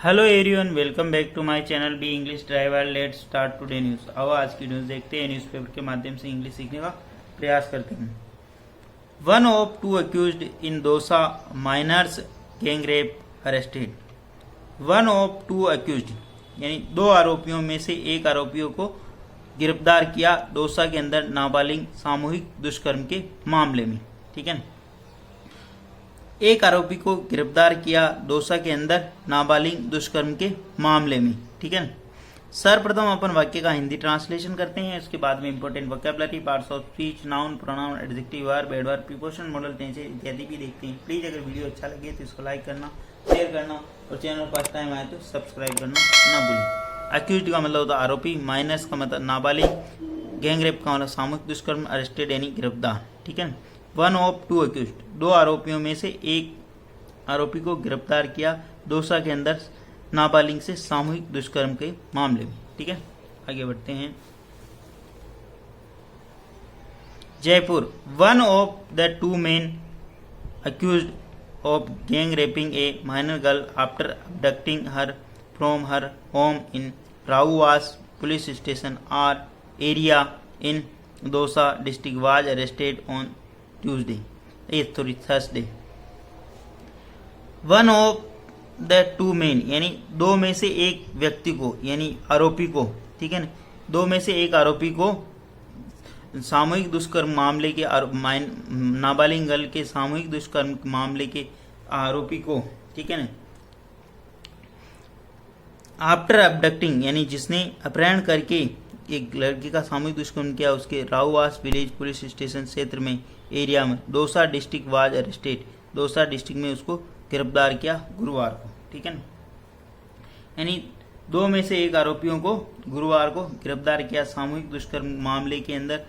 Hello everyone, welcome back to my channel B English driver. Let's start today news. अब आज की news देखते हैं। न्यूज़पेपर के माध्यम से इंग्लिश सीखने का प्रयास करते हैं। One of two accused in Dausa minors gang rape arrested. One of two accused यानी दो आरोपियों में से एक आरोपियों को गिरफ्तार किया दोसा के अंदर नाबालिग सामूहिक दुष्कर्म के मामले में। ठीक है, एक आरोपी को गिरफ्तार किया दोसा के अंदर नाबालिग दुष्कर्म के मामले में। ठीक है, सर्वप्रथम अपन वाक्य का हिंदी ट्रांसलेशन करते हैं। उसके बाद में important vocabulary, parts of speech, noun, pronoun, adjective, verb, adverb, preposition, modal, tense इत्यादि भी देखते हैं। प्लीज अगर वीडियो अच्छा लगे तो इसको लाइक करना, शेयर करना और चैनल फर्स्ट टाइम आए तो सब्सक्राइब करना न भूलें। अक्यूज्ड का मतलब होता है आरोपी, माइनस का मतलब नाबालिग, गैंग रेप का मतलब सामूहिक दुष्कर्म, अरेस्टेड यानी गिरफ्तार। ठीक है, वन ऑफ टू अक्यूज्ड दो आरोपियों में से एक आरोपी को गिरफ्तार किया दोसा के अंदर नाबालिग से सामूहिक दुष्कर्म के मामले में। ठीक है, आगे बढ़ते हैं। Jaipur, one of the two main accused of gang raping a minor girl after abducting her from her home in Rauwas police station are area in Dausa district was arrested on Thursday. One of the two main यानी दो में से एक व्यक्ति को यानी आरोपी को, ठीक है ना, दो में से एक आरोपी को सामूहिक दुष्कर्म मामले के नाबालिग गर्ल के सामूहिक दुष्कर्म मामले के आरोपी को, ठीक है ना, आफ्टर अबडक्टिंग यानी जिसने अपहरण करके एक लड़की का सामूहिक दुष्कर्म किया उसके राउवास विलेज पुलिस स्टेशन क्षेत्र में एरिया में dosa district was arrested, dosa district में उसको गिरफ्तार किया गुरुवार को। ठीक है ना, यानी दो में से एक आरोपियों को गुरुवार को गिरफ्तार किया सामूहिक दुष्कर्म मामले के अंदर,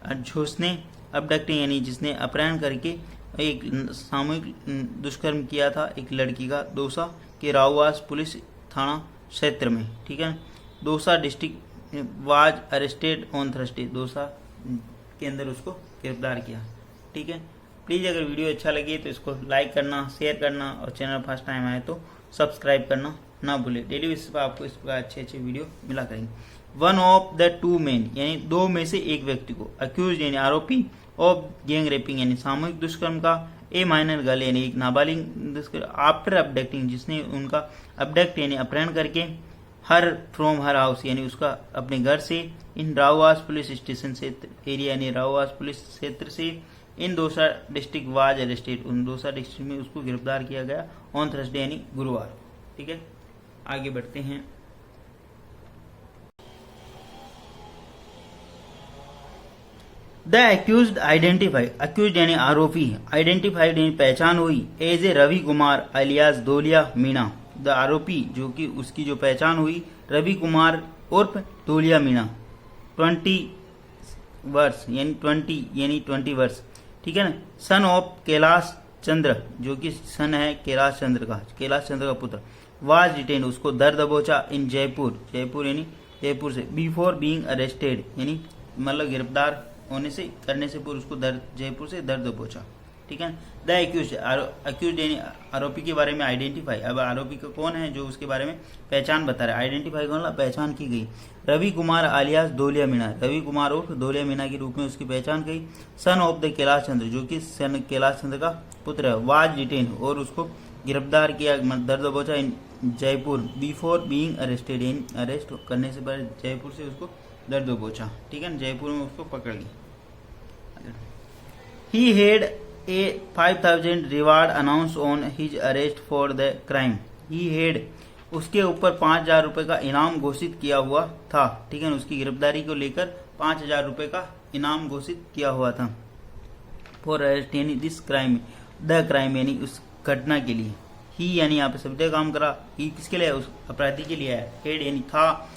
जिसने अबडक्टिंग यानी जिसने अपहरण करके एक सामूहिक दुष्कर्म किया था एक लड़की का दोसा के राउवास पुलिस थाना क्षेत्र में। ठीक है, dosa district was arrested on Thursday, dosa के अंदर उसको गिरफ्तार किया। ठीक है, प्लीज़ अगर वीडियो अच्छा लगे तो इसको लाइक करना, शेयर करना और चैनल फर्स्ट टाइम आए तो सब्सक्राइब करना ना भूले। डेली बेसिस पर आपको इस प्रकार अच्छे अच्छे वीडियो मिला करेंगे। One of the two main यानी दो में से एक व्यक्ति को, अक्यूज यानी आरोपी, ऑफ गैंग रेपिंग यानी सामूहिक दुष्कर्म का, ए माइनर गर्ल यानी एक नाबालिग दुष्कर्म, आफ्टर अबडक्टिंग जिसने उनका अबडक्ट यानी अपहरण करके, हर फ्रॉम हर हाउस यानी उसका अपने घर से, इन राउवास पुलिस स्टेशन क्षेत्र एरिया यानी राउवास पुलिस क्षेत्र से, इन दोसा डिस्ट्रिक्ट वाज अरेस्टेड उन दोसा डिस्ट्रिक्ट में उसको गिरफ्तार किया गया ऑन थर्सडे यानी गुरुवार। ठीक है, आगे बढ़ते हैं। द अक्यूज्ड आइडेंटिफाइड, अक्यूज्ड यानी आरोपी, आइडेंटिफाइड यानी पहचान हुई, as a Ravi Kumar alias Doliya Meena. The आरोपी जो कि उसकी जो पहचान हुई रवि कुमार उर्फ दोलिया मीणा, 20 वर्ष यानी 20 वर्ष। ठीक है ना, सन ऑफ कैलाश चंद्र जो कि सन है कैलाश चंद्र का पुत्र, वाज डिटेन उसको दर दबोचा इन जयपुर, जयपुर यानी जयपुर से, बिफोर बीइंग अरेस्टेड यानी मतलब गिरफ्तार होने से करने से पूर्व उसको जयपुर से दर दबोचा। ठीक है, द अक्यूज्ड यानी आरोपी के बारे में आइडेंटिफाई, अब आरोपी का कौन है जो उसके बारे में पहचान बता रहा है, आइडेंटिफाई कौन ला पहचान की गई, रवि कुमार आलियास दोलिया मीणा, रवि कुमार उर्फ दोलिया मीणा के रूप में उसकी पहचान गई, son of the Kailash Chandra जो कि सन कैलाश चंद्र का पुत्र है, वाज डिटेन और उसको गिरफ्तार किया दर दबोचा इन जयपुर, बिफोर बीइंग अरेस्टेड यानी अरेस्ट करने से पहले जयपुर से उसको दर दबोचा। ठीक है, जयपुर में उसको पकड़ लिया। He had a 5,000 reward announce on his arrest for the crime, he had उसके ऊपर 5,000 रुपए का इनाम घोषित किया हुआ था। ठीक है, उसकी गिरफ्तारी को लेकर 5,000 रुपए का इनाम घोषित किया हुआ था फॉर अरेस्ट यानी दिस क्राइम, द क्राइम यानी उस घटना के लिए। ही यानी यहाँ पे सभी काम करा, ही किसके लिए, उस अपराधी के लिए है, हेड यानी था,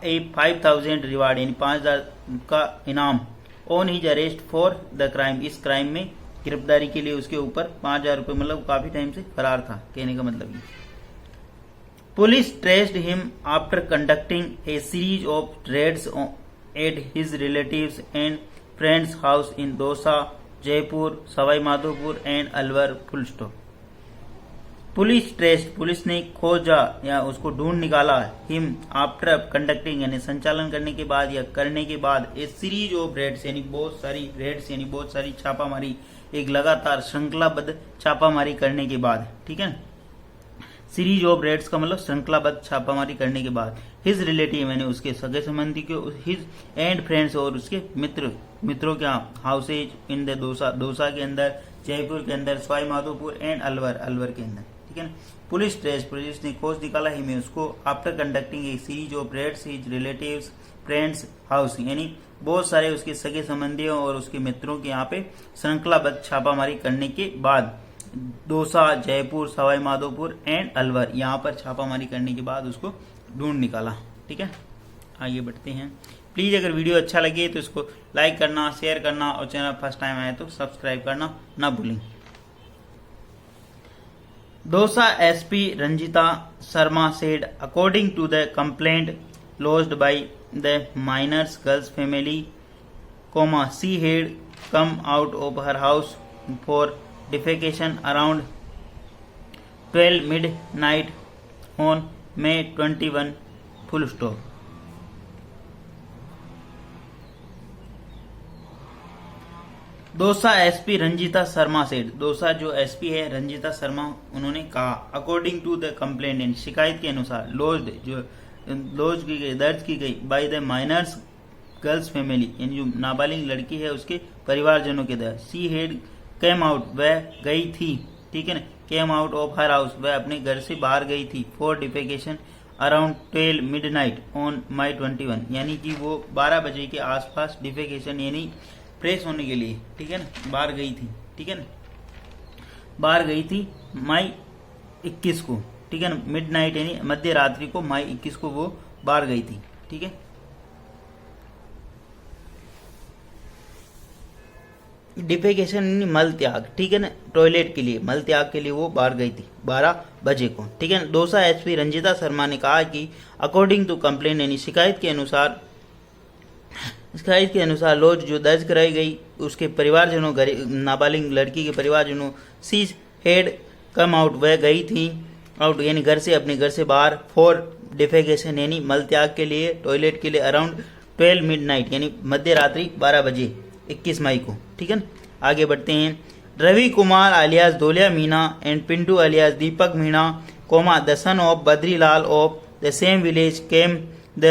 ए 5,000 रिवार्ड यानी 5,000 का इनाम, on his arrest for the crime इस क्राइम में गिरफ्तारी के लिए उसके ऊपर 5,000 रुपए, मतलब काफी टाइम से फरार था, कहने का मतलब ये। Police traced him after conducting a series of raids at his relatives and friends house in Dausa, Jaipur, Sawai Madhopur and Alwar, full stop. Police traced, police ने खोजा या उसको ढूंढ निकाला, हिम आफ्टर कंडक्टिंग यानी संचालन करने के बाद या करने के बाद, ए सीरीज ऑफ रेड्स यानी बहुत सारी रेड्स यानी बहुत सारी छापामारी, एक लगातार श्रृंखलाबद्ध छापामारी करने के बाद, ठीक है। सीरीज ऑफ रेड्स का मतलब श्रृंखलाबद्ध छापामारी करने के बाद, हिज रिलेटिव यानी उसके सगे संबंधी के, हिज एंड फ्रेंड्स और उसके मित्रों के हाउसेज इन द दौसा के अंदर, जयपुर के अंदर, सवाई माधोपुर एंड अलवर के अंदर, ठीक है ना। पुलिस ट्रेस, पुलिस ने खोज निकाला ही में उसको, after conducting a series of raids his relatives friends house यानी बहुत सारे उसके सगे संबंधियों और उसके मित्रों के यहाँ पे श्रृंखलाबद्ध छापामारी करने के बाद, दौसा, जयपुर, सवाई माधोपुर एंड अलवर यहाँ पर छापामारी करने के बाद उसको ढूंढ निकाला, ठीक है। आगे बढ़ते हैं। प्लीज अगर वीडियो अच्छा लगे तो इसको लाइक करना, शेयर करना और चैनल फर्स्ट टाइम आए तो सब्सक्राइब करना ना भूलें। Dausa SP Ranjita Sharma said according to the complaint lodged by the minor's girl's family, she had come out of her house for defecation around 12 midnight on May 21 full stop. Dausa SP Ranjita Sharma said, Dausa जो SP है रंजिता शर्मा, उन्होंने कहा according to the complainant, शिकायत के अनुसार, laws की गई, दर्ज की गई, by the minors girls family यानी जो नाबालिग लड़की है उसके परिवारजनों के द्वारा, सी हेड केम आउट, वह गई थी, ठीक है ना, came out of her house, वह अपने घर से बाहर गई थी, for defecation around 12 midnight on May 21 यानी कि वो 12 बजे के आसपास डिफेकेशन यानी फ्रेश होने के लिए, ठीक है ना, बाहर गई थी, ठीक है ना, बाहर गई थी मई 21 को, ठीक है ना, मिडनाइट यानी मध्य रात्रि को, मई 21 को वो बाहर गई थी, ठीक है। डिफेकेशन यानी मल त्याग, ठीक है ना, टॉयलेट के लिए, मल त्याग के लिए वो बाहर गई थी 12 बजे को, ठीक है ना। दौसा एसपी रंजिता शर्मा ने कहा कि अकॉर्डिंग टू कंप्लेन यानी शिकायत के अनुसार लॉज जो दर्ज कराई गई उसके परिवारजनों, नाबालिग लड़की के परिवारजनों, सी हेड कम आउट, वह गई थी आउट यानी घर से, अपने घर से बाहर, फॉर डिफेकेशन यानी मल त्याग के लिए, टॉयलेट के लिए, अराउंड 12 मिडनाइट यानी मध्य रात्रि 12 बजे 21 मई को, ठीक है ना। आगे बढ़ते हैं। Ravi Kumar alias Dholiya Meena and Pintu alias Deepak Meena, the son of Badrilal of the same village, came the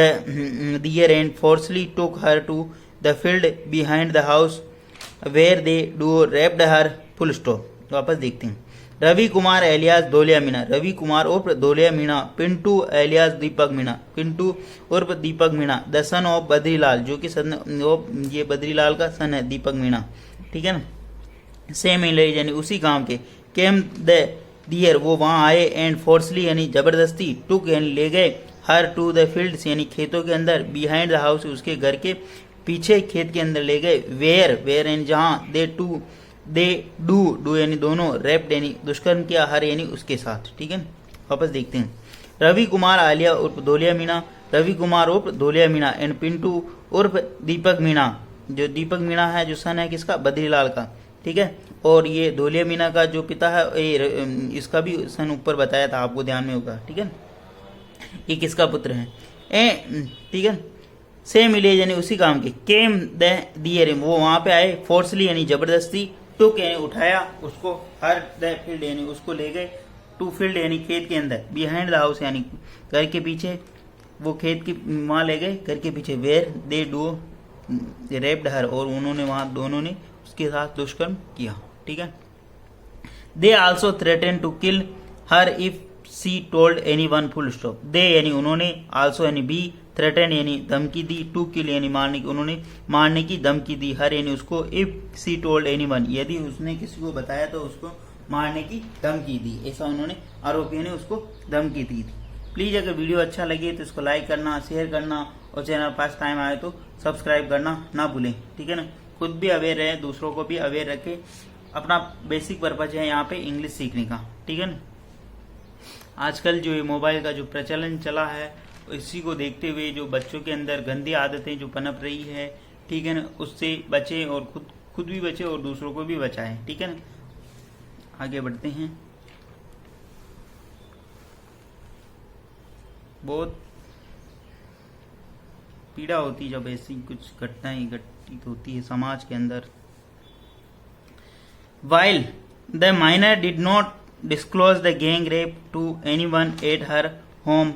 deer and forcibly took her to the field behind the house where they raped her full stop. वापस देखते हैं। रवि कुमार एलियास धोलिया मीना, रवि कुमार उर्फ धोलिया मीना, पिंटू एलियास दीपक मीना, पिंटू उर्फ Deepak Meena, the son of Badrilal जो कि ये बद्रीलाल का सन है दीपक मीना, ठीक है ना, सेम विलेज यानी उसी गांव के, केम द डियर वो वहां आए, एंड फोर्सली यानी जबरदस्ती, टुक यानी ले गए, हर टू द फील्ड्स यानी खेतों के अंदर, बिहाइंड द हाउस उसके घर के पीछे खेत के अंदर ले गए, वेयर एंड जहां, दे डू यानी दोनों, रेप्ड यानी दुष्कर्म किया, हर यानी उसके साथ, ठीक है। वापस देखते हैं। रवि कुमार आलिया उर्फ धोलिया मीना, रवि कुमार उर्फ धोलिया मीना एंड पिंटू उर्फ दीपक मीना, जो दीपक मीना है जो सन है किसका, बद्रीलाल का, ठीक है। और ये धोलिया मीना का जो पिता है, इसका भी सन ऊपर बताया था आपको, ध्यान में होगा, ठीक है। ये किसका पुत्र है, ठीक है, सेम विलेज यानी उसी काम के, केम द डियर वो वहां पे आए, फोर्सली यानी जबरदस्ती, टुक यानी उठाया उसको, हर द फील्ड यानी उसको ले गए, टू फील्ड यानी खेत के अंदर, बिहाइंड द हाउस यानी घर के पीछे, वो खेत की वहां ले गए घर के पीछे, वेयर दे डू रेप्ड हर और उन्होंने वहां दोनों ने उसके साथ दुष्कर्म किया, ठीक है। They also threaten to kill her if she told anyone full stop, they यानी उन्होंने, आल्सो यानी बी, थ्रेटन यानी धमकी दी, टू किल यानी मारने की, उन्होंने मारने की धमकी दी, हर यानी उसको, if she told any one यदि उसने किसी को बताया तो उसको मारने की धमकी दी, ऐसा उन्होंने आरोपियों ने उसको धमकी दी थी। प्लीज अगर वीडियो अच्छा लगे तो इसको लाइक करना, शेयर करना और चैनल फर्स्ट टाइम आए तो सब्सक्राइब करना ना भूलें, ठीक है ना। खुद भी अवेयर रहे, दूसरों को भी अवेयर रखे, अपना बेसिक पर्पज है यहाँ पे इंग्लिश सीखने का, ठीक है ना। आजकल जो ये मोबाइल का जो प्रचलन चला है इसी को देखते हुए जो बच्चों के अंदर गंदी आदतें जो पनप रही है, ठीक है ना, उससे बचें और खुद भी बचें और दूसरों को भी बचाएं, ठीक है ना। आगे बढ़ते हैं। बहुत पीड़ा होती है जब ऐसी कुछ घटनाएं घटित होती है समाज के अंदर। While the minor did not disclose the gang rape to anyone at her home,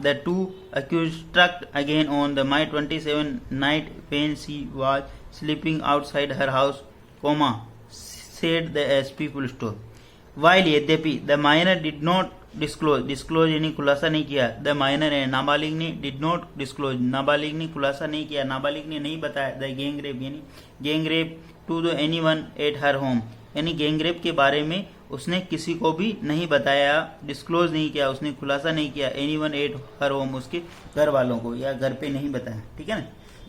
the two accused struck again on the May 27 night when she was sleeping outside her house, said the SP full stop. While यद्यपि the minor did not disclose यानी खुलासा नहीं किया, the minor है नाबालिग ने, did not disclose नाबालिग ने खुलासा नहीं किया, नाबालिग ने नहीं बताया, the gang rape यानी gang rape to the anyone at her home यानी गैंग रेप के बारे में उसने किसी को भी नहीं बताया, डिस्क्लोज नहीं किया, उसने खुलासा नहीं किया, एनीवन एट हर होम उसके घर वालों को या घर पे नहीं बताया, ठीक है ना।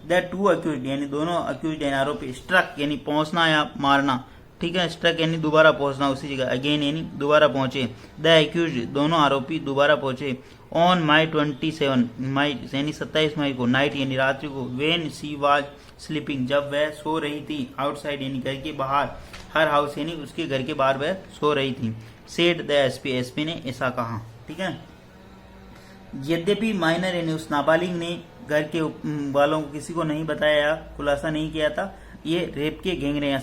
द टू अक्यूज यानी दोनों अक्यूज यानी आरोपी, स्ट्रक यानी पहुंचना या मारना, ठीक है, स्ट्रक यानी दोबारा पहुंचना उसी जगह, अगेन यानी दोबारा पहुंचे, द अक्यूज दोनों आरोपी दोबारा पहुंचे, ऑन May 27 मई यानी 27 मई को, नाइट यानी रात्रि को, वेन सी वाज स्लीपिंग जब वह सो रही थी, आउटसाइड यानी घर के बाहर, हर हाउस यानी उसके घर के बाहर वह सो रही थी, सेड द एसपी एसपी ने ऐसा कहा, ठीक है। यद्यपि माइनर यानी उस नाबालिग ने घर के वालों को किसी को नहीं बताया, खुलासा नहीं किया था, ये रेप के गैंग रेप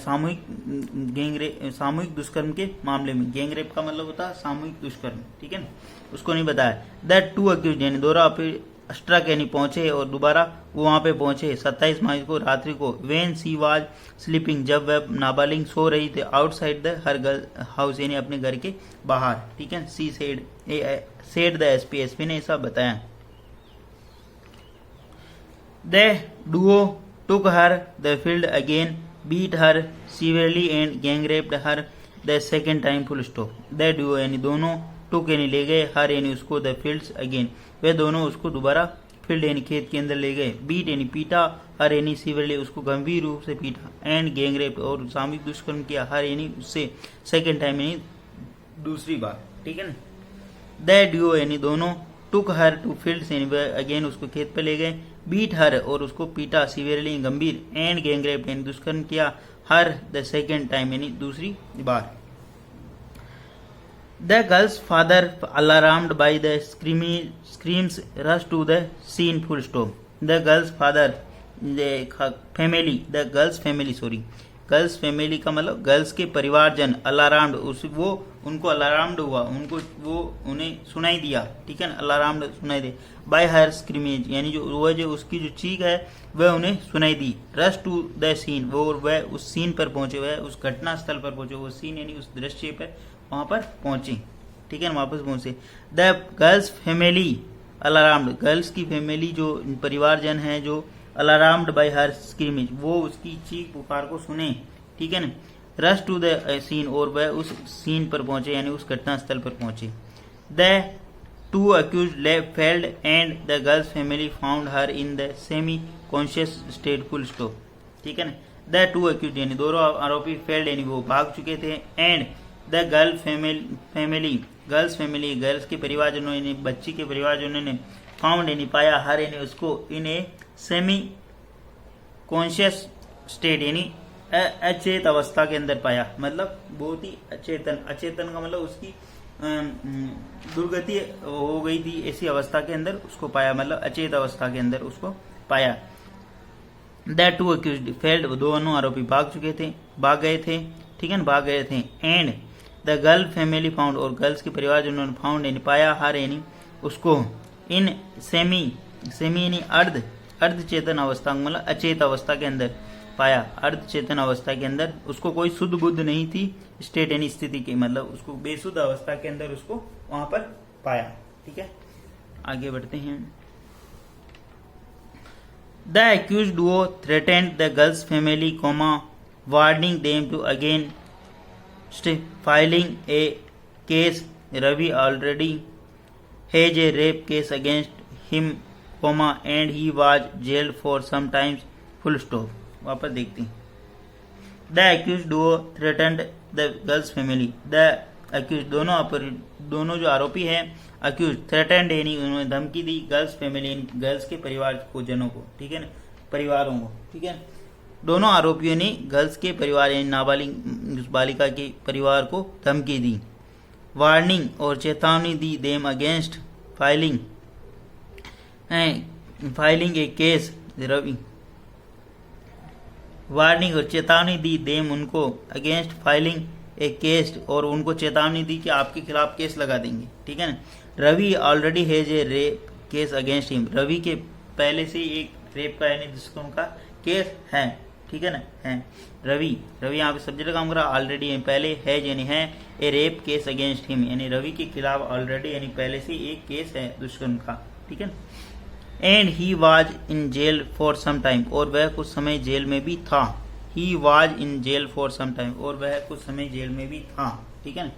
सामूहिक दुष्कर्म के मामले में, गैंग रेप का मतलब होता है सामूहिक दुष्कर्म, ठीक है ना, उसको नहीं बताया। दैट टू अक्यूज यानी दोनों स्ट्रक यानी पहुंचे और दोबारा वो वहां पे पहुंचे 27 मई को रात्रि को, वेन सी वाज स्लीपिंग जब वह नाबालिग सो रही थी, आउटसाइड द हर हाउस यानी अपने घर के बाहर, ठीक है। She said the SP SP ने ऐसा बताया। The Duo took her the field again, beat her severely and gang raped her the second time full stop. The duo यानी दोनों, took यानी ले गए, her यानी उसको, the fields again वे दोनों उसको दोबारा फील्ड यानी खेत के अंदर ले गए, बीट यानी पीटा, हर यानी सीवियरली उसको गंभीर रूप से पीटा, एंड गैंग रेप और सामूहिक दुष्कर्म किया, हर यानी उससे सेकेंड टाइम यानी दूसरी बार, ठीक है ना। द ड्यूओ यानी दोनों, टुक हर टू फील्ड यानी अगेन उसको खेत पे ले गए, बीट हर और उसको पीटा, सीवियरली गंभीर, एंड गैंग रेप यानी दुष्कर्म किया, हर द सेकेंड टाइम यानी दूसरी बार। The girl's father, alarmed by the screams, rushed to the scene full stop. The girl's father, girls family का मतलब गर्ल्स के परिवारजन, अलाराम्ड वो उनको अलाराम्ड हुआ, उनको वो उन्हें सुनाई दिया, ठीक है ना, अलाराम्ड सुनाई दे, बाय हर स्क्रीमेज यानी जो उसकी जो चीख है वह उन्हें सुनाई दी, रश टू द सीन वह उस सीन पर पहुंचे, वह उस घटना स्थल पर पहुंचे, वो सीन यानी उस दृश्य पर वहां पर पहुंचे, ठीक है ना, वापस पहुंचे। द गर्ल्स फैमिली अलाराम्ड, गर्ल्स की फैमिली जो परिवारजन है जो अलाराम्ड बाय हर स्क्रीमेज वो उसकी चीख पुकार को सुने, ठीक है ना, रश टू द सीन और वह उस सीन पर पहुंचे यानी उस घटना स्थल पर पहुंचे। The two accused failed and the girls family found her in the semi conscious state full stop, ठीक है ना। द टू अक्यूज्ड यानी दोनों आरोपी फेल्ड यानी वो भाग चुके थे, and the girls family girls के परिवारजनों यानी बच्ची के परिवारजनों ने फाउंड यानी पाया, हर यानी उसको, इन ए सेमी कॉन्शियस स्टेट यानी अचेत अवस्था के अंदर पाया, मतलब बहुत ही अचेतन का मतलब उसकी दुर्गति हो गई थी, ऐसी अवस्था के अंदर उसको पाया, मतलब अचेत अवस्था के अंदर उसको पाया। दैट टू अक्यूज्ड फेल्ड दोनों आरोपी भाग गए थे, ठीक है ना, भाग गए थे, and the girl family found और गर्ल्स के परिवार जिन्होंने फाउंड यानी पाया, हर यानी उसको, इन सेमी यानी अर्ध चेतन अवस्था मतलब अचेत अवस्था के अंदर पाया, अर्ध चेतन अवस्था के अंदर उसको, कोई शुद्ध बुद्ध नहीं थी, स्टेट यानी स्थिति की मतलब उसको बेसुद्ध अवस्था के अंदर उसको वहां पर पाया, ठीक है। आगे बढ़ते हैं। The accused duo threatened the girls family warning them to again filing a case, Ravi already has a rape case against him, and he was jailed for some times full stop. वापस देखते हैं। The accused duo threatened the girls family, the accused दोनों जो आरोपी हैं accused, threatened यानी उन्होंने धमकी दी, गर्ल्स फैमिली गर्ल्स के परिवार को, जनों को, ठीक है ना, परिवारों को, ठीक है। दोनों आरोपियों ने गर्ल्स के परिवार यानी नाबालिग बालिका के परिवार को धमकी दी, वार्निंग और चेतावनी दी, them against filing filing a case Ravi warning और चेतावनी दी देम उनको अगेंस्ट फाइलिंग ए केस और उनको चेतावनी दी कि आपके खिलाफ केस लगा देंगे, ठीक है ना। Ravi already has a rape case against him, Ravi के पहले से एक रेप का यानी दुष्कर्म का केस है, ठीक है ना, है। रवि यहाँ पे सब्जेक्ट काम कर रहा ऑलरेडी पहले हैज यानी है ए रेप केस अगेंस्ट हिम यानी रवि के खिलाफ ऑलरेडी यानी पहले से एक केस है दुष्कर्म का, ठीक है ना। And he was in jail for some time और वह कुछ समय जेल में भी था, he was in jail for some time और वह कुछ समय जेल में भी था, ठीक है ना।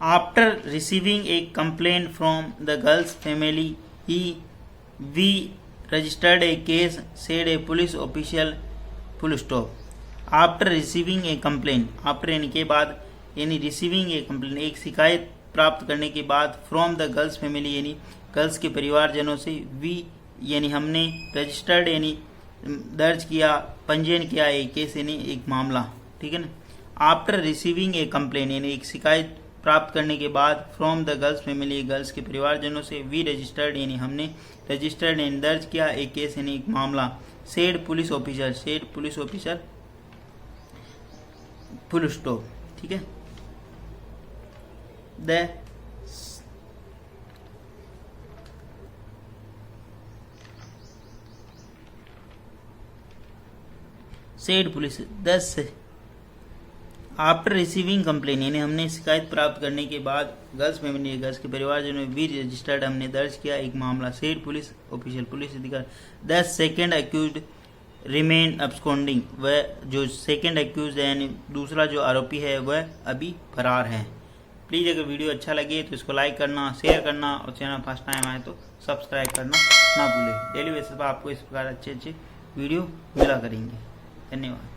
After receiving a complaint from the girls family we registered a case said a police official full stop. After receiving a complaint, after यानी के बाद यानी रिसीविंग ए कंप्लेंट एक शिकायत प्राप्त करने के बाद फ्रॉम द गर्ल्स फैमिली यानी गर्ल्स के परिवारजनों से वी यानी हमने रजिस्टर्ड यानी दर्ज किया पंजीयन किया एक केस यानी एक मामला, ठीक है ना। आफ्टर रिसीविंग ए कंप्लेंट यानी एक शिकायत प्राप्त करने के बाद from the girls family girls के परिवारजनों से वी रजिस्टर्ड यानी हमने रजिस्टर्ड यानी दर्ज किया एक केस यानी एक मामला said police officer full stop, ठीक है। The said police 10 after receiving complain यानी हमने शिकायत प्राप्त करने के बाद गर्ल्स फैमिली गर्ल्स के परिवारजनों वी रजिस्टर्ड हमने दर्ज किया एक मामला सेड पुलिस ऑफिशियल पुलिस अधिकारी 10 सेकेंड अक्यूज्ड रिमेन अब्सकॉन्डिंग वह जो सेकेंड अक्यूज है यानी दूसरा जो आरोपी है वह अभी फरार है। प्लीज़ अगर वीडियो अच्छा लगे तो इसको लाइक करना, शेयर करना और चैनल फर्स्ट टाइम आए तो सब्सक्राइब करना ना भूलें। डेली बेसिस पर आपको इस प्रकार अच्छे वीडियो मिला करेंगे। धन्यवाद।